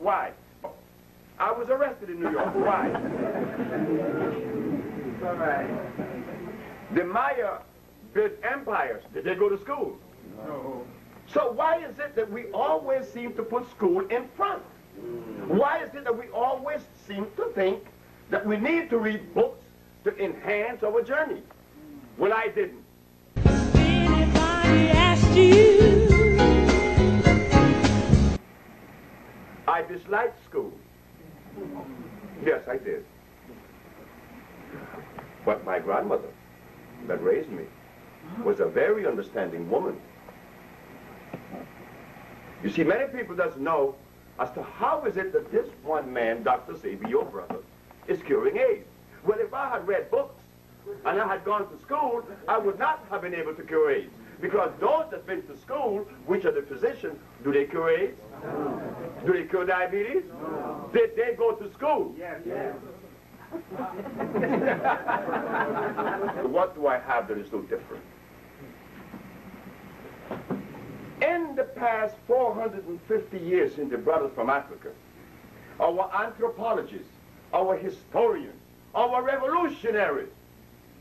Why? I was arrested in New York. Why? All right. The Maya built empires. Did they go to school? No. So why is it that we always seem to put school in front? Why is it that we always seem to think that we need to read books to enhance our journey? Well, I didn't. Anybody asked you? I disliked school. Yes, I did. But my grandmother that raised me was a very understanding woman. You see, many people doesn't know as to how is it that this one man, Dr. Sebi, your brother, is curing AIDS. Well, if I had read books and I had gone to school, I would not have been able to cure AIDS. Because those that been to school, which are the physicians, do they cure AIDS? No. Do they cure diabetes? No. Did they go to school? Yes. Yes. What do I have that is so different? In the past 450 years in the brothers from Africa, our anthropologists, our historians, our revolutionaries,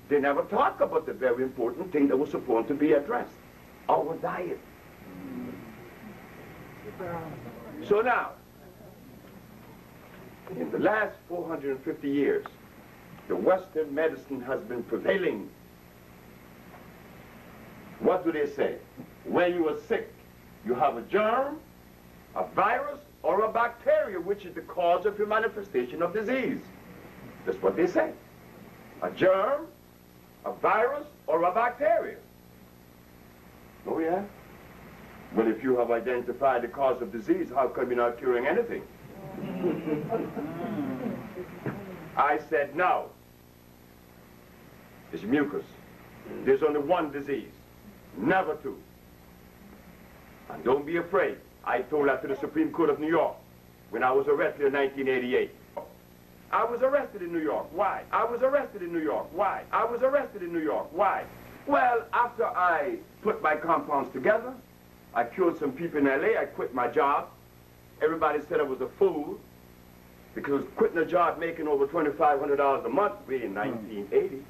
they never talk about the very important thing that was supposed to be addressed, our diet. So now, in the last 450 years, the Western medicine has been prevailing. What do they say? When you are sick, you have a germ, a virus, or a bacteria, which is the cause of your manifestation of disease. That's what they say. A germ, a virus, or a bacteria. Oh, yeah? Well, if you have identified the cause of disease, how come you're not curing anything? I said, no. It's mucus. There's only one disease, never two. And don't be afraid. I told that to the Supreme Court of New York when I was arrested in 1988. I was arrested in New York. Why? I was arrested in New York. Why? I was arrested in New York. Why? Well, after I put my compounds together, I cured some people in L.A., I quit my job. Everybody said I was a fool because quitting a job making over $2,500 a month way in 1980.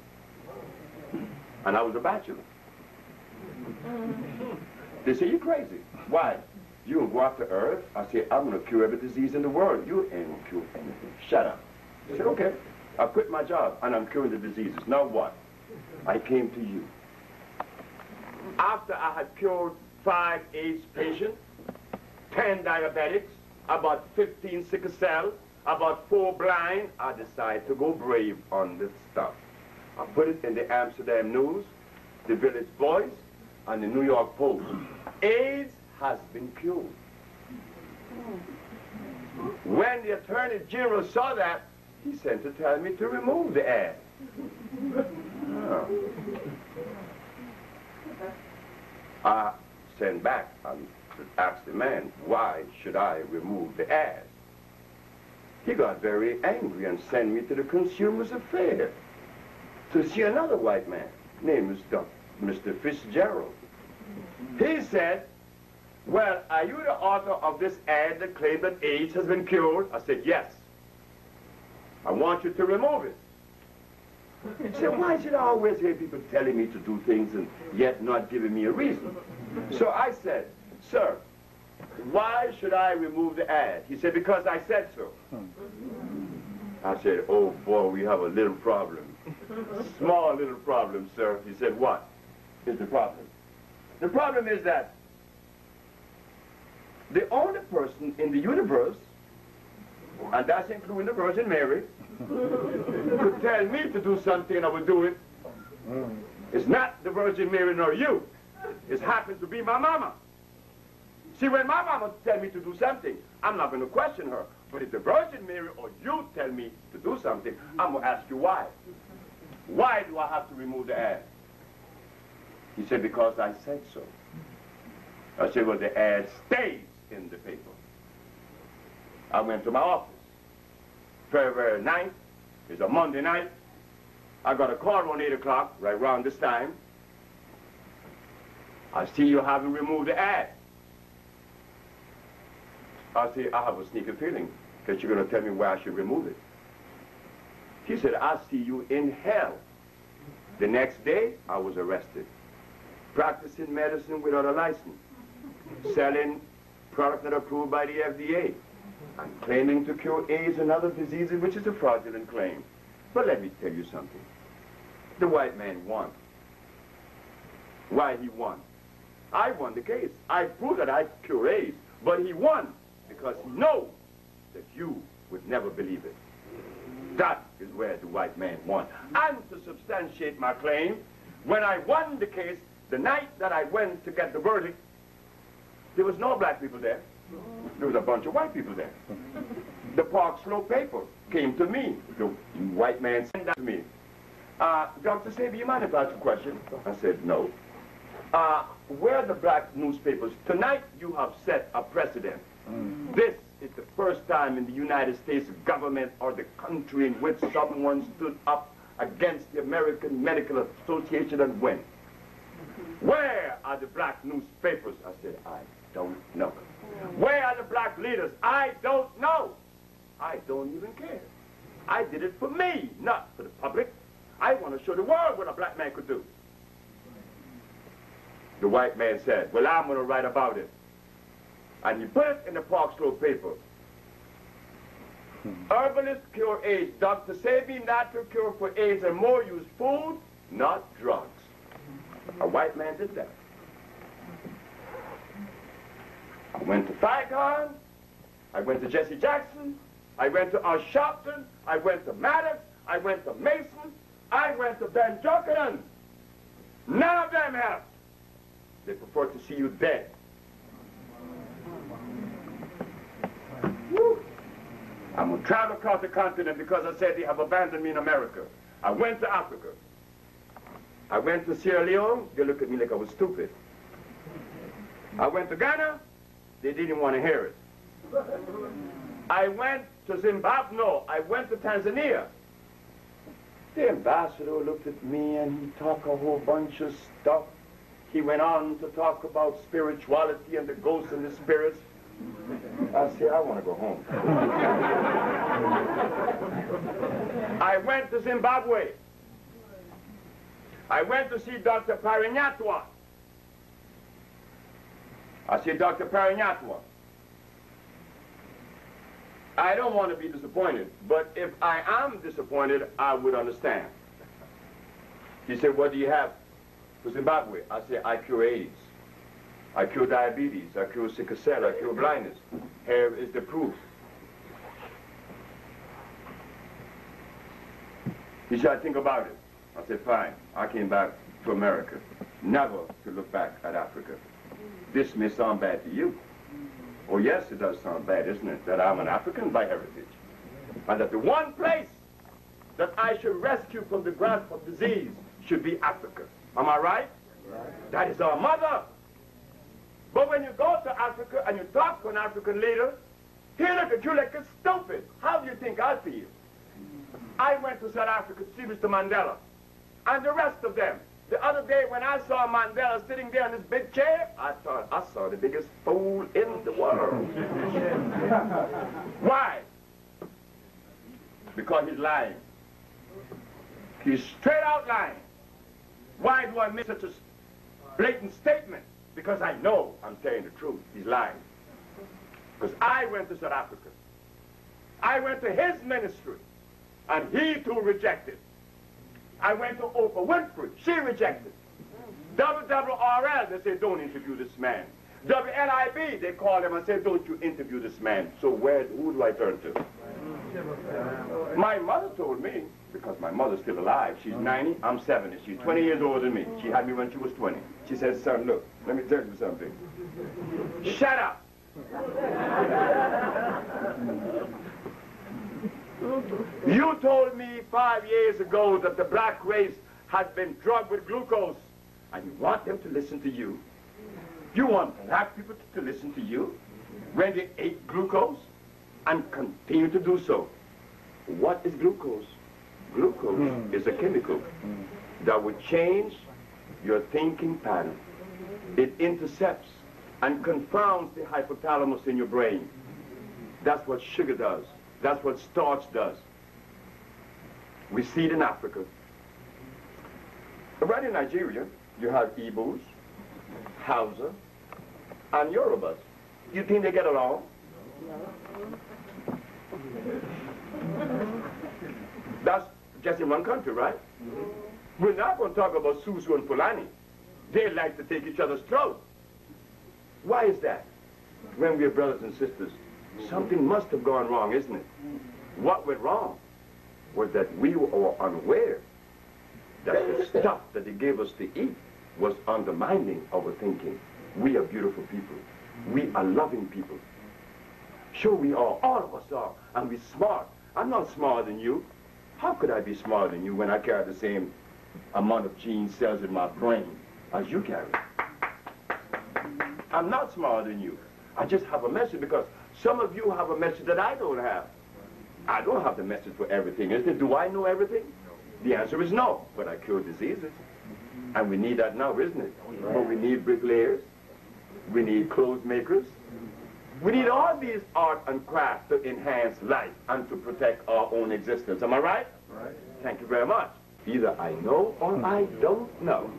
And I was a bachelor. They say, you're crazy. Why? You will go out to Earth. I say, I'm going to cure every disease in the world. You ain't going to cure anything. Shut up. I said, okay. I quit my job, and I'm curing the diseases. Now what? I came to you. After I had cured 5 AIDS patients, 10 diabetics, about 15 sickle cell, about 4 blind, I decided to go brave on this stuff. I put it in the Amsterdam News, the Village Voice, and the New York Post. AIDS has been cured. When the Attorney General saw that, he sent to tell me to remove the ad. Oh. I sent back and asked the man, why should I remove the ad? He got very angry and sent me to the Consumers Affairs to see another white man, named Mr. Fitzgerald. He said, well, are you the author of this ad that claims that AIDS has been cured? I said, yes. I want you to remove it. He said, why should I always hear people telling me to do things and yet not giving me a reason? So I said, sir, why should I remove the ad? He said, because I said so. I said, oh boy, we have a little problem. Small little problem, sir. He said, what is the problem? The problem is that the only person in the universe, and that's including the Virgin Mary, could tell me to do something and I would do it. It's not the Virgin Mary nor you. It happens to be my mama. See, when my mama tells me to do something, I'm not going to question her. But if the Virgin Mary or you tell me to do something, I'm going to ask you why. Why do I have to remove the ad? He said, because I said so. I said, well, the ad stays in the paper. I went to my office. February 9th is a Monday night. I got a call around 8 o'clock, right around this time. I see you haven't removed the ad. I said, I have a sneaking feeling that you're going to tell me where I should remove it. He said, I'll see you in hell. The next day, I was arrested. Practicing medicine without a license. Selling products not approved by the FDA. And claiming to cure AIDS and other diseases, which is a fraudulent claim. But let me tell you something. The white man won. Why he won? I won the case. I proved that I cure AIDS. But he won because he knows that you would never believe it. That is where the white man won. And to substantiate my claim, when I won the case, the night that I went to get the verdict, there was no black people there. There was a bunch of white people there. The Park Slope paper came to me. The white man sent that to me. Dr. Sebi, you mind if I ask a question? I said, no. Where are the black newspapers? Tonight you have set a precedent. This is the first time in the United States government or the country in which someone stood up against the American Medical Association and went. Where are the black newspapers? I said, I don't know. Where are the black leaders? I don't know. I don't even care. I did it for me, not for the public. I want to show the world what a black man could do. The white man said, well, I'm going to write about it. And he put it in the Park Slope paper. Herbalists cure AIDS. Dr. Sebi, natural cure for AIDS, and more use food, not drugs. A white man did that. I went to Saigon. I went to Jesse Jackson. I went to Al Sharpton. I went to Maddox. I went to Mason. I went to Ben Jokanen. None of them helped. They prefer to see you dead. Woo. I'm going to travel across the continent because I said they have abandoned me in America. I went to Africa. I went to Sierra Leone. They looked at me like I was stupid. I went to Ghana. They didn't want to hear it. I went to Zimbabwe. No, I went to Tanzania. The ambassador looked at me and he talked a whole bunch of stuff. He went on to talk about spirituality and the ghosts and the spirits. I said, I want to go home. I went to Zimbabwe. I went to see Dr. Parinyatwa. I said, Dr. Parinyatwa, I don't want to be disappointed, but if I am disappointed, I would understand. He said, what do you have for Zimbabwe? I said, I cure AIDS. I cure diabetes. I cure sickle cell. I cure blindness. Here is the proof. He said, think about it. I said, fine. I came back to America, never to look back at Africa. This may sound bad to you. Oh, yes, it does sound bad, isn't it? That I'm an African by heritage. And that the one place that I should rescue from the grasp of disease should be Africa. Am I right? Right. That is our mother. But when you go to Africa and you talk to an African leader, he look at you like a stupid. How do you think I feel? I went to South Africa to see Mr. Mandela and the rest of them. The other day when I saw Mandela sitting there in this big chair, I thought I saw the biggest fool in the world. Why? Because he's lying. He's straight out lying. Why do I make such a blatant statement? Because I know I'm telling the truth. He's lying. Because I went to South Africa. I went to his ministry, and he too rejected. I went to Oprah Winfrey. She rejected. WWRL, they said, don't interview this man. WNIB, they called him and said, don't you interview this man. So who do I turn to? My mother told me, because my mother's still alive, she's 90, I'm 70. She's 20 years older than me. She had me when she was 20. She said, son, look, let me tell you something. Shut up. You told me 5 years ago that the black race has been drugged with glucose, and you want them to listen to you. You want black people to listen to you when they ate glucose and continue to do so. What is glucose? Glucose is a chemical that will change your thinking pattern. It intercepts and confounds the hypothalamus in your brain. That's what sugar does. That's what starch does. We see it in Africa. Right in Nigeria, you have Igbos, Hausa, and Yorubas. You think they get along? That's just in one country, right? We're not going to talk about Susu and Fulani. They like to take each other's throat. Why is that? When we're brothers and sisters, something must have gone wrong, isn't it? What went wrong was that we were unaware that the stuff that they gave us to eat was undermining our thinking. We are beautiful people. We are loving people. Sure we are, all of us are, and we're smart. I'm not smarter than you. How could I be smarter than you when I carry the same amount of gene cells in my brain as you carry? I'm not smarter than you. I just have a message because some of you have a message that I don't have. I don't have the message for everything, isn't it? Do I know everything? The answer is no, but I cure diseases. And we need that now, isn't it? But we need bricklayers. We need clothes makers. We need all these art and craft to enhance life and to protect our own existence. Am I right? Right. Thank you very much. Either I know or I don't know.